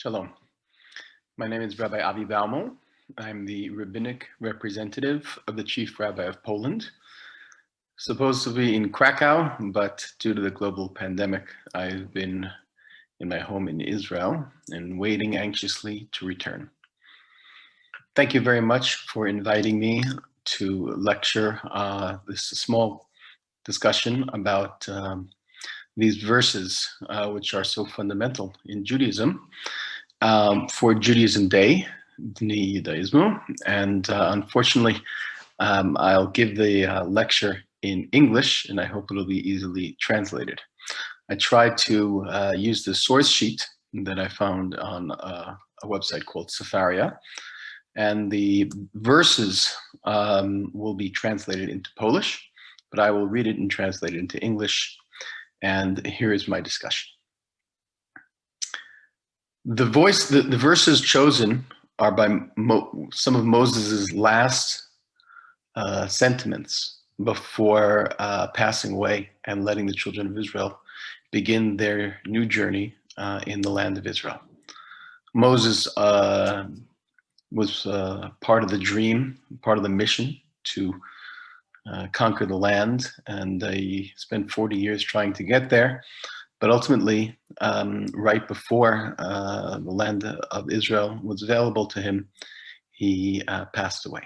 Shalom. My name is Rabbi Aviego Baumola. I'm the rabbinic representative of the Chief Rabbi of Poland. Supposed to be in Krakow, but due to the global pandemic, I've been in my home in Israel and waiting anxiously to return. Thank you very much for inviting me to lecture this small discussion about these verses, which are so fundamental in Judaism, for Judaism Day, Dnia Judaizmu. And unfortunately, I'll give the lecture in English, and I hope it'll be easily translated. I tried to use the source sheet that I found on a website called Safaria, and the verses will be translated into Polish, but I will read it and translate it into English. And here is my discussion. The verses chosen are by some of Moses's last sentiments before passing away and letting the children of Israel begin their new journey in the land of Israel. Moses was part of the dream, part of the mission to conquer the land, and he spent 40 years trying to get there. But ultimately, right before the land of Israel was available to him, he passed away.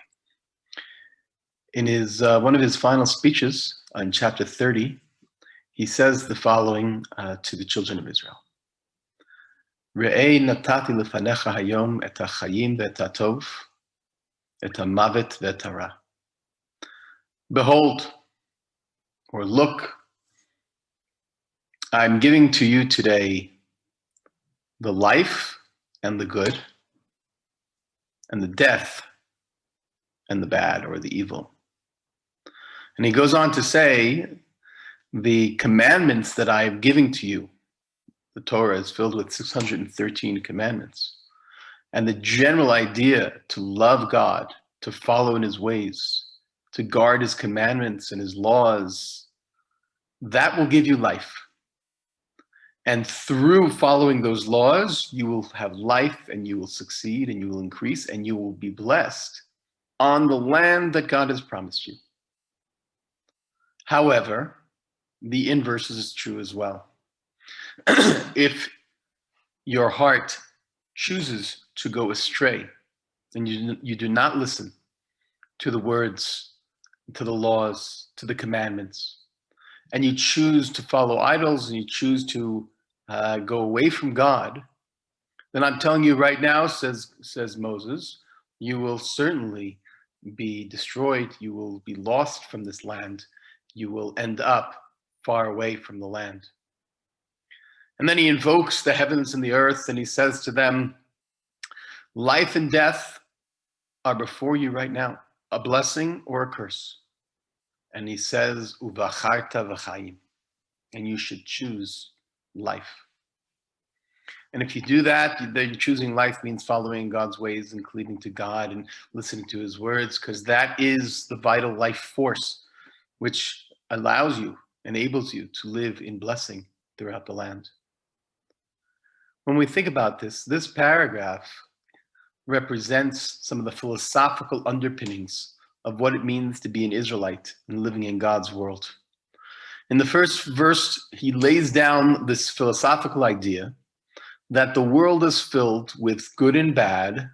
In his one of his final speeches in chapter 30, he says the following to the children of Israel. Re'ei natati lefanecha hayom et hachayim ve'et hatov, et hamavet ve'et hara. Behold, or look, I'm giving to you today the life and the good, and the death and the bad, or the evil. And he goes on to say, the commandments that I have given to you, the Torah is filled with 613 commandments. And the general idea to love God, to follow in his ways, to guard his commandments and his laws, that will give you life. And through following those laws, you will have life, and you will succeed, and you will increase, and you will be blessed on the land that God has promised you. However, the inverse is true as well. If your heart chooses to go astray, and you do not listen to the words, to the laws, to the commandments, and you choose to follow idols, and you choose to go away from God, then I'm telling you right now, says Moses, you will certainly be destroyed. You will be lost from this land. You will end up far away from the land. And then he invokes the heavens and the earth, and he says to them, life and death are before you right now, a blessing or a curse. And he says, Uvacharta v'chaim, and you should choose life. And if you do that, then choosing life means following God's ways and cleaving to God and listening to his words, because that is the vital life force which allows you, enables you to live in blessing throughout the land. When we think about this, this paragraph represents some of the philosophical underpinnings of what it means to be an Israelite and living in God's world. In the first verse, he lays down this philosophical idea that the world is filled with good and bad,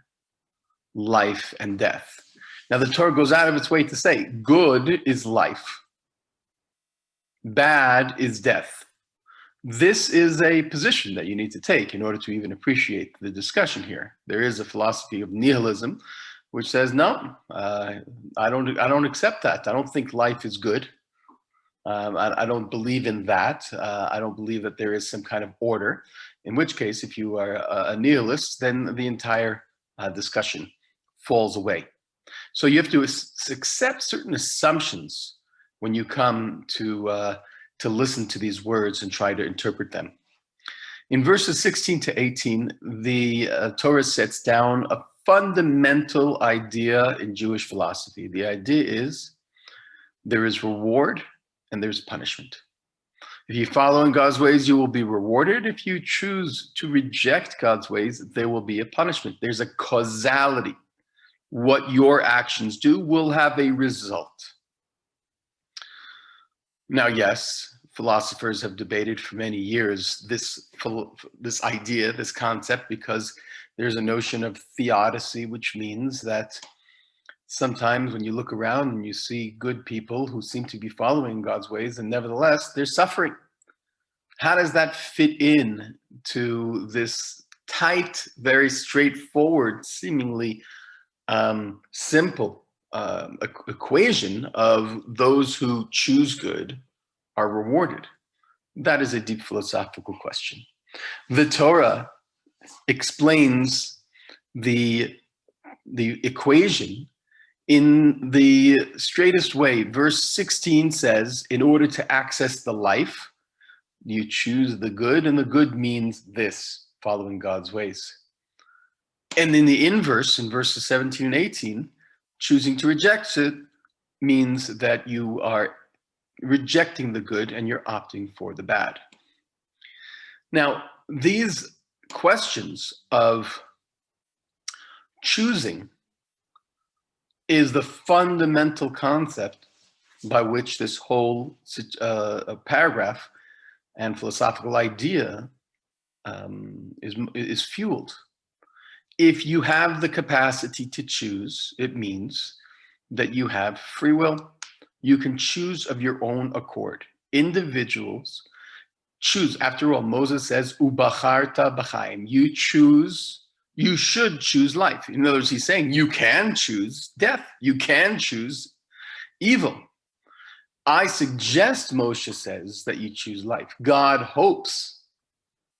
life and death. Now the Torah goes out of its way to say, good is life, bad is death. This is a position that you need to take in order to even appreciate the discussion here. There is a philosophy of nihilism, which says, no, I don't accept that. I don't think life is good. I don't believe in that. I don't believe that there is some kind of order. In which case, if you are a nihilist, then the entire discussion falls away. So you have to accept certain assumptions when you come to listen to these words and try to interpret them. In verses 16 to 18, the Torah sets down a fundamental idea in Jewish philosophy. The idea is there is reward and there's punishment. If you follow in God's ways, you will be rewarded. If you choose to reject God's ways, there will be a punishment. There's a causality. What your actions do will have a result. Now, yes, philosophers have debated for many years this idea, this concept, because there's a notion of theodicy, which means that sometimes when you look around and you see good people who seem to be following God's ways, and nevertheless, they're suffering. How does that fit in to this tight, very straightforward, seemingly simple equation of those who choose good are rewarded? That is a deep philosophical question. The Torah explains the equation in the straightest way. Verse 16 says, in order to access the life, you choose the good, and the good means this, following God's ways. And in the inverse, in verses 17 and 18, choosing to reject it means that you are rejecting the good and you're opting for the bad. Now, these questions of choosing is the fundamental concept by which this whole paragraph and philosophical idea is fueled. If you have the capacity to choose, it means that you have free will. You can choose of your own accord. Individuals choose. After all, Moses says, "Ubacharta b'chaim." You choose. You should choose life. In other words, he's saying you can choose death. You can choose evil. I suggest, Moshe says, that you choose life. God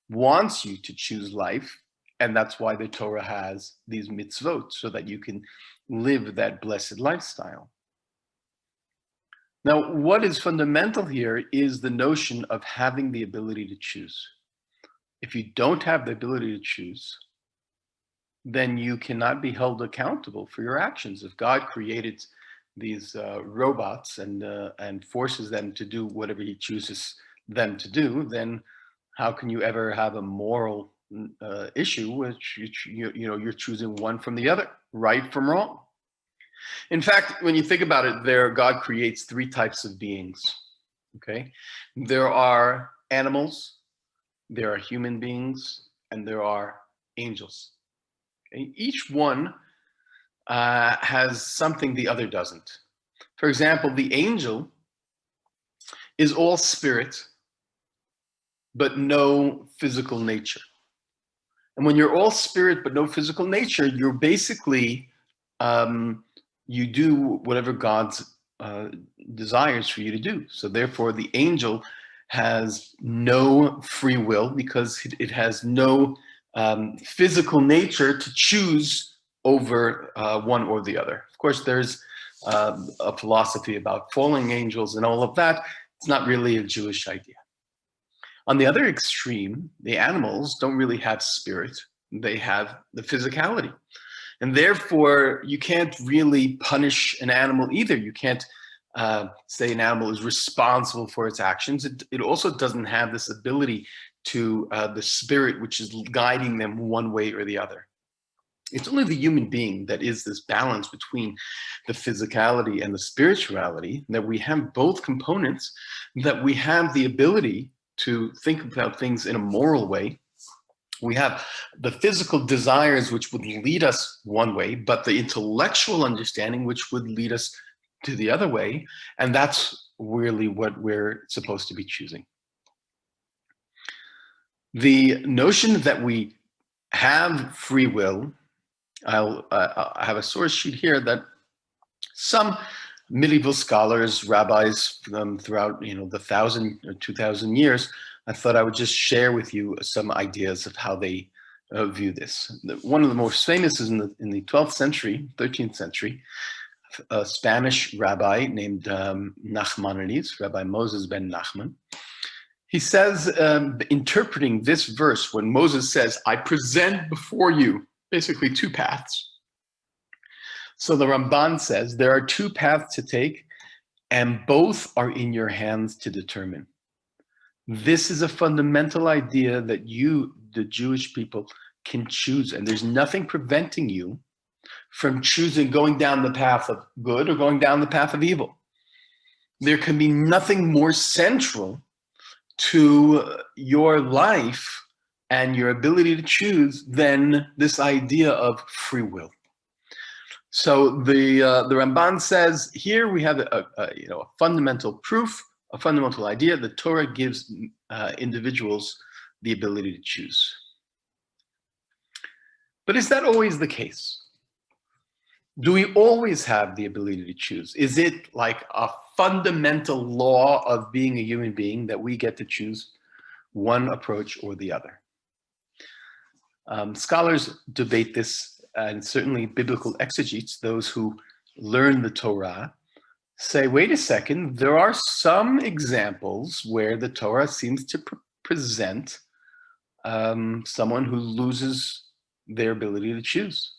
wants you to choose life, and that's why the Torah has these mitzvot, so that you can live that blessed lifestyle. Now, what is fundamental here is the notion of having the ability to choose. If you don't have the ability to choose, then you cannot be held accountable for your actions. If God created these robots and forces them to do whatever he chooses them to do, then how can you ever have a moral issue which you're choosing one from the other, right from wrong? In fact, when you think about it, God creates three types of beings. Okay, there are animals, there are human beings, and there are angels. Okay? Each one has something the other doesn't. For example, the angel is all spirit, but no physical nature. And when you're all spirit but no physical nature, you're basically, you do whatever God desires for you to do. So therefore, the angel has no free will because it has no physical nature to choose over one or the other. Of course, there's a philosophy about fallen angels and all of that. It's not really a Jewish idea. On the other extreme, the animals don't really have spirit. They have the physicality. And therefore, you can't really punish an animal either. You can't say an animal is responsible for its actions. It also doesn't have this ability to the spirit which is guiding them one way or the other. It's only the human being that is this balance between the physicality and the spirituality, that we have both components, that we have the ability to think about things in a moral way. We have the physical desires which would lead us one way, but the intellectual understanding which would lead us to the other way, and that's really what we're supposed to be choosing. The notion that we have free will, I have a source sheet here that some medieval scholars, rabbis throughout the 1,000 or 2,000 years, I thought I would just share with you some ideas of how they view this. One of the most famous is in the 12th century, 13th century, a Spanish rabbi named Nachmanides, Rabbi Moses ben Nachman. He says, interpreting this verse, when Moses says, "I present before you," basically two paths. So the Ramban says, there are two paths to take, and both are in your hands to determine. This is a fundamental idea that you, the Jewish people, can choose. And there's nothing preventing you from choosing going down the path of good or going down the path of evil. There can be nothing more central to your life and your ability to choose than this idea of free will. So the Ramban says here we have a fundamental proof, a fundamental idea. The Torah gives individuals the ability to choose. But is that always the case? Do we always have the ability to choose? Is it like a fundamental law of being a human being that we get to choose one approach or the other? Scholars debate this, and certainly biblical exegetes, those who learn the Torah, say, wait a second, there are some examples where the Torah seems to present someone who loses their ability to choose.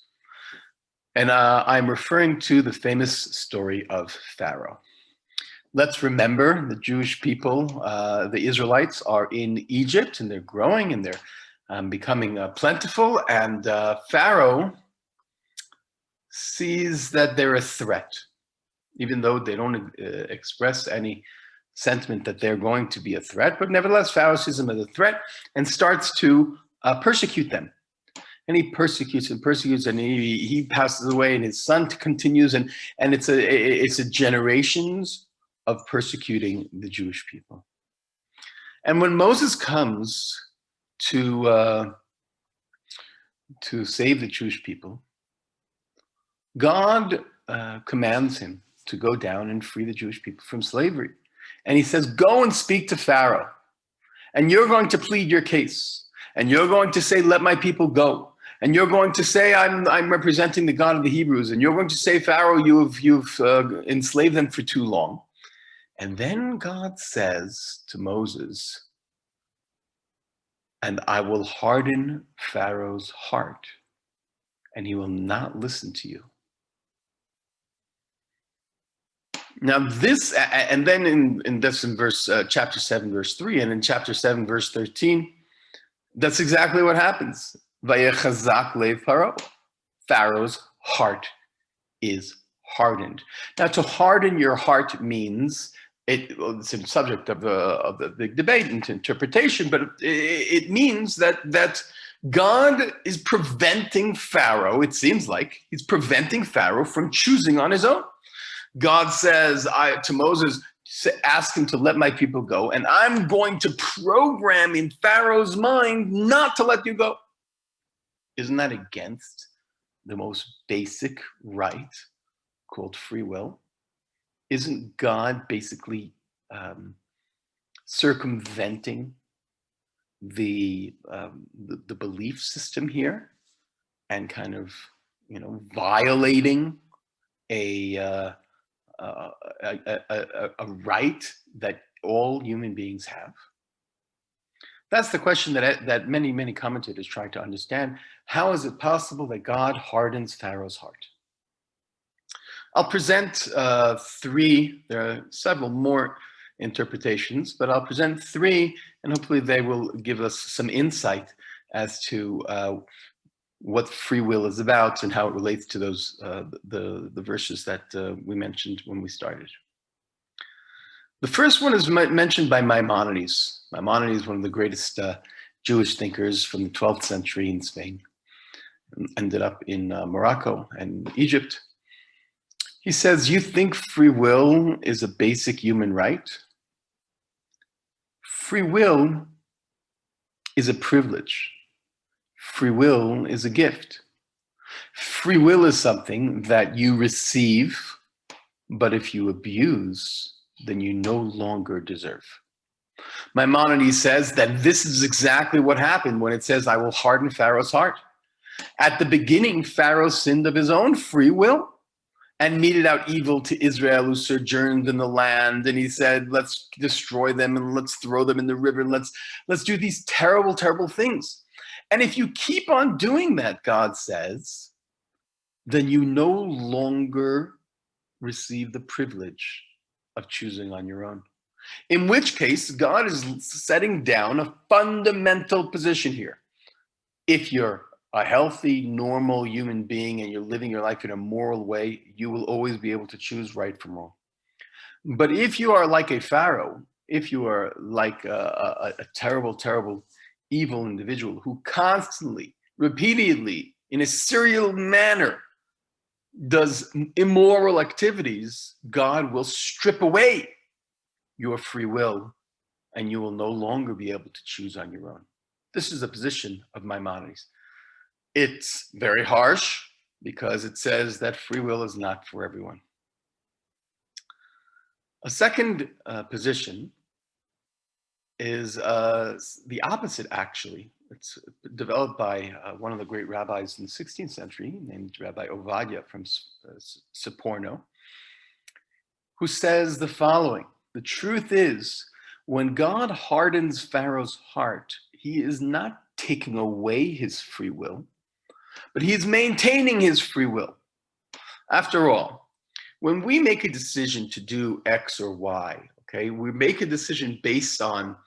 And I'm referring to the famous story of Pharaoh. Let's remember the Jewish people, the Israelites, are in Egypt and they're growing and they're becoming plentiful. And Pharaoh sees that they're a threat, even though they don't express any sentiment that they're going to be a threat. But nevertheless, Pharaoh sees them as a threat and starts to persecute them. And he persecutes and persecutes, and he passes away, and his son continues, and it's a generations of persecuting the Jewish people. And when Moses comes to save the Jewish people, God commands him to go down and free the Jewish people from slavery. And he says, go and speak to Pharaoh, and you're going to plead your case, and you're going to say, let my people go. And you're going to say, I'm representing the God of the Hebrews. And you're going to say, Pharaoh, you've enslaved them for too long. And then God says to Moses, and I will harden Pharaoh's heart, and he will not listen to you. Now this, and then in verse chapter 7, verse 3, and in chapter 7, verse 13, that's exactly what happens. Vayechazak lev Paro. Pharaoh's heart is hardened. Now, to harden your heart means it's a subject of the big debate and interpretation, but it means that God is preventing Pharaoh. It seems like he's preventing Pharaoh from choosing on his own. God says to Moses, ask him to let my people go, and I'm going to program in Pharaoh's mind not to let you go. Isn't that against the most basic right called free will? Isn't God basically circumventing the belief system here and kind of, violating a right that all human beings have? That's the question that many commentators try to understand. How is it possible that God hardens Pharaoh's heart? I'll present three. There are several more interpretations, but I'll present three, and hopefully they will give us some insight as to what free will is about and how it relates to those the verses that we mentioned when we started. The first one is mentioned by Maimonides. Maimonides is one of the greatest Jewish thinkers from the 12th century in Spain. Ended up in Morocco and Egypt. He says, you think free will is a basic human right? Free will is a privilege. Free will is a gift. Free will is something that you receive, but if you abuse, then you no longer deserve. Maimonides says that this is exactly what happened when it says, I will harden Pharaoh's heart. At the beginning, Pharaoh sinned of his own free will and meted out evil to Israel who sojourned in the land. And he said, let's destroy them and let's throw them in the river. And let's do these terrible, terrible things. And if you keep on doing that, God says, then you no longer receive the privilege of choosing on your own. In which case, God is setting down a fundamental position here. If you're a healthy, normal human being and you're living your life in a moral way, you will always be able to choose right from wrong. But if you are like a Pharaoh, if you are like a terrible, terrible, evil individual who constantly, repeatedly, in a serial manner, does immoral activities, God will strip away your free will and you will no longer be able to choose on your own. This is the position of Maimonides. It's very harsh because it says that free will is not for everyone. A second position is the opposite, actually. It's developed by one of the great rabbis in the 16th century, named Rabbi Ovadia from Saporno, who says the following: the truth is, when God hardens Pharaoh's heart, he is not taking away his free will, but he is maintaining his free will. After all, when we make a decision to do X or Y, okay, we make a decision based on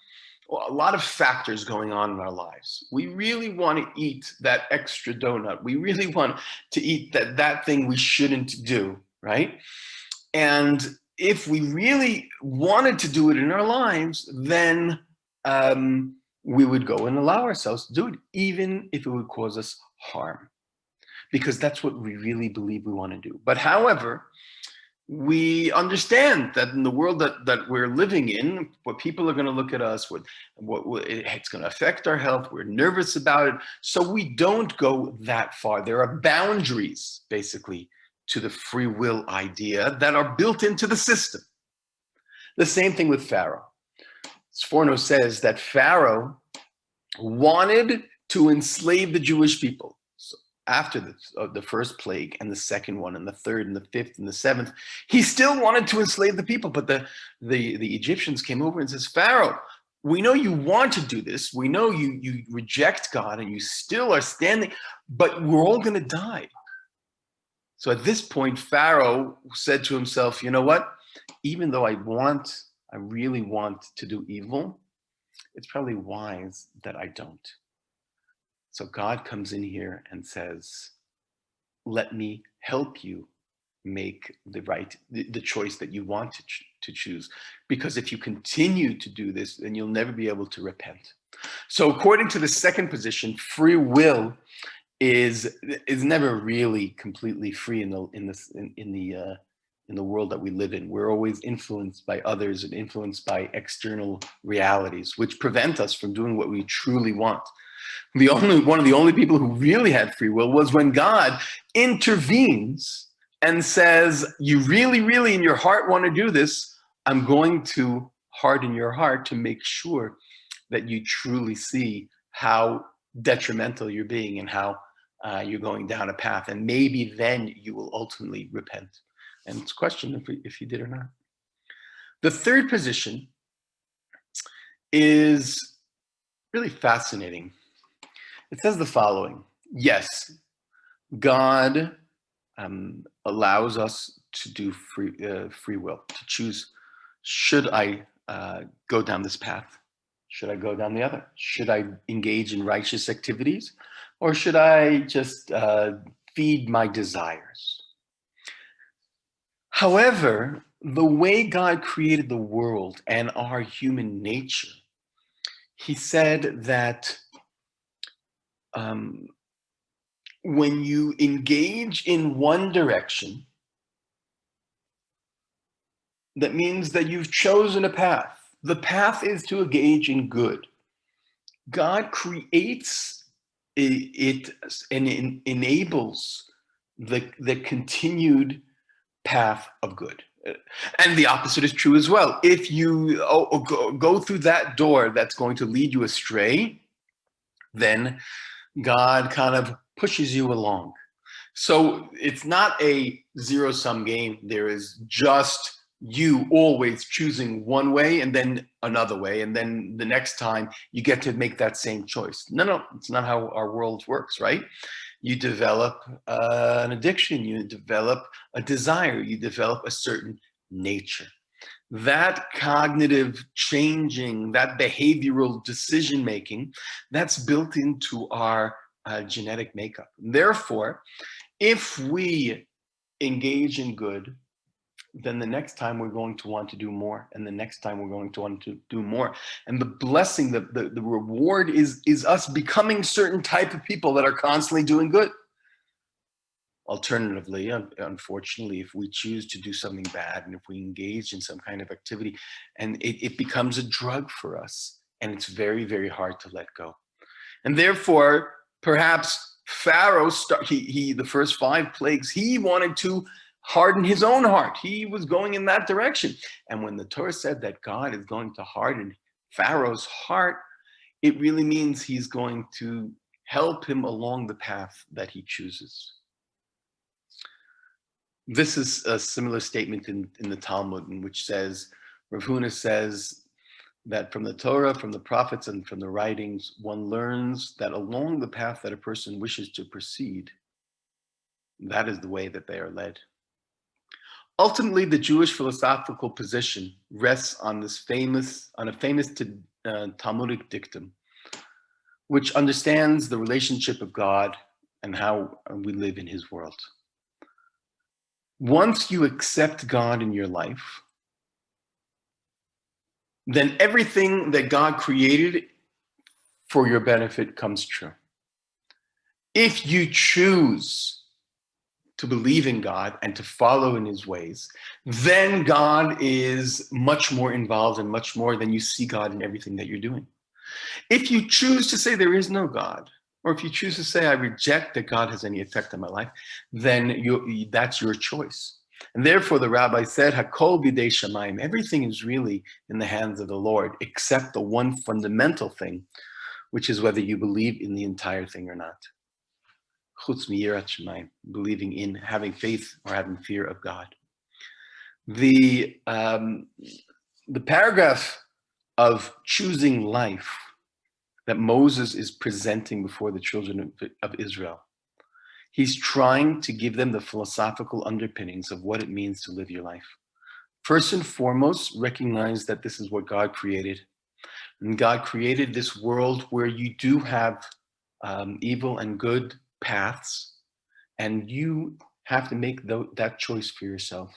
a lot of factors going on in our lives. We really want to eat that extra donut. We really want to eat that thing we shouldn't do, right? And if we really wanted to do it in our lives, then we would go and allow ourselves to do it, even if it would cause us harm, because that's what we really believe we want to do. But however, we understand that in the world that we're living in, what people are going to look at us, what it's going to affect our health. We're nervous about it. So we don't go that far. There are boundaries, basically, to the free will idea that are built into the system. The same thing with Pharaoh. Sforno says that Pharaoh wanted to enslave the Jewish people. After the first plague and the second one and the third and the fifth and the seventh, he still wanted to enslave the people. But the Egyptians came over and says, Pharaoh, we know you want to do this. We know you reject God and you still are standing, but we're all going to die. So at this point, Pharaoh said to himself, you know what? Even though I really want to do evil, it's probably wise that I don't. So God comes in here and says, let me help you make the choice that you want to choose. Because if you continue to do this, then you'll never be able to repent. So according to the second position, free will is never really completely free in the world that we live in. We're always influenced by others and influenced by external realities, which prevent us from doing what we truly want. One of the only people who really had free will was when God intervenes and says, you really, really in your heart want to do this, I'm going to harden your heart to make sure that you truly see how detrimental you're being and how you're going down a path. And maybe then you will ultimately repent. And it's a question if you did or not. The third position is really fascinating. It says the following: yes, God allows us to do free will, to choose, should I go down this path? Should I go down the other? Should I engage in righteous activities? Or should I just feed my desires? However, the way God created the world and our human nature, he said that when you engage in one direction, that means that you've chosen a path. The path is to engage in good. God creates it and enables the continued path of good. And the opposite is true as well. If you go through that door that's going to lead you astray, then God kind of pushes you along. So it's not a zero-sum game. There is just you always choosing one way and then another way, and then the next time you get to make that same choice. No, it's not how our world works, right? You develop an addiction, you develop a desire, you develop a certain nature. that cognitive changing, that behavioral decision making, that's built into our genetic makeup. Therefore, if we engage in good, then the next time we're going to want to do more, and the next time we're going to want to do more. And the blessing, the reward is us becoming certain type of people that are constantly doing good. Alternatively, unfortunately, if we choose to do something bad, and if we engage in some kind of activity, and it becomes a drug for us, and it's very, very hard to let go. And therefore, perhaps Pharaoh, the first 5 plagues, he wanted to harden his own heart. He was going in that direction. And when the Torah said that God is going to harden Pharaoh's heart, it really means he's going to help him along the path that he chooses. This is a similar statement in the Talmud, in which says, Rav Huna says that from the Torah, from the prophets, and from the writings, one learns that along the path that a person wishes to proceed, that is the way that they are led. Ultimately, the Jewish philosophical position rests on a famous Talmudic dictum, which understands the relationship of God and how we live in his world. Once you accept God in your life, then everything that God created for your benefit comes true. If you choose to believe in God and to follow in his ways, then God is much more involved and much more than you see God in everything that you're doing. If you choose to say there is no God, or if you choose to say I reject that God has any effect on my life, then that's your choice. And therefore the rabbi said, Hakol bidei shamayim, everything is really in the hands of the Lord, except the one fundamental thing, which is whether you believe in the entire thing or not. Chutz miyirat shamayim, believing in, having faith or having fear of God. The paragraph of choosing life that Moses is presenting before the children of Israel, he's trying to give them the philosophical underpinnings of what it means to live your life. First and foremost, recognize that this is what God created. And God created this world where you do have evil and good paths, and you have to make that choice for yourself.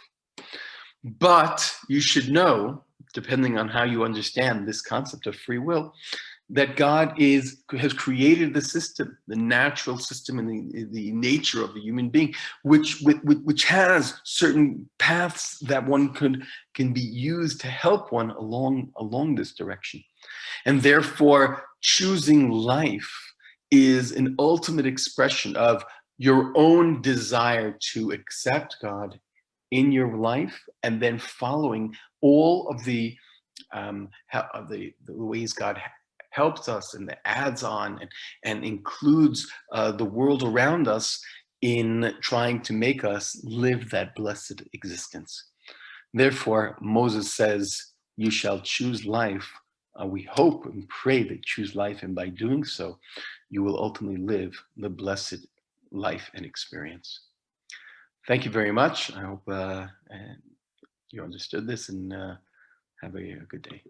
But you should know, depending on how you understand this concept of free will, that God has created the system, the natural system, and the nature of the human being, which has certain paths that one can be used to help one along this direction. And therefore, choosing life is an ultimate expression of your own desire to accept God in your life, and then following all of the ways God helps us and adds on and includes the world around us in trying to make us live that blessed existence. Therefore, Moses says, you shall choose life. We hope and pray that you choose life, and by doing so, you will ultimately live the blessed life and experience. Thank you very much. I hope you understood this, and have a good day.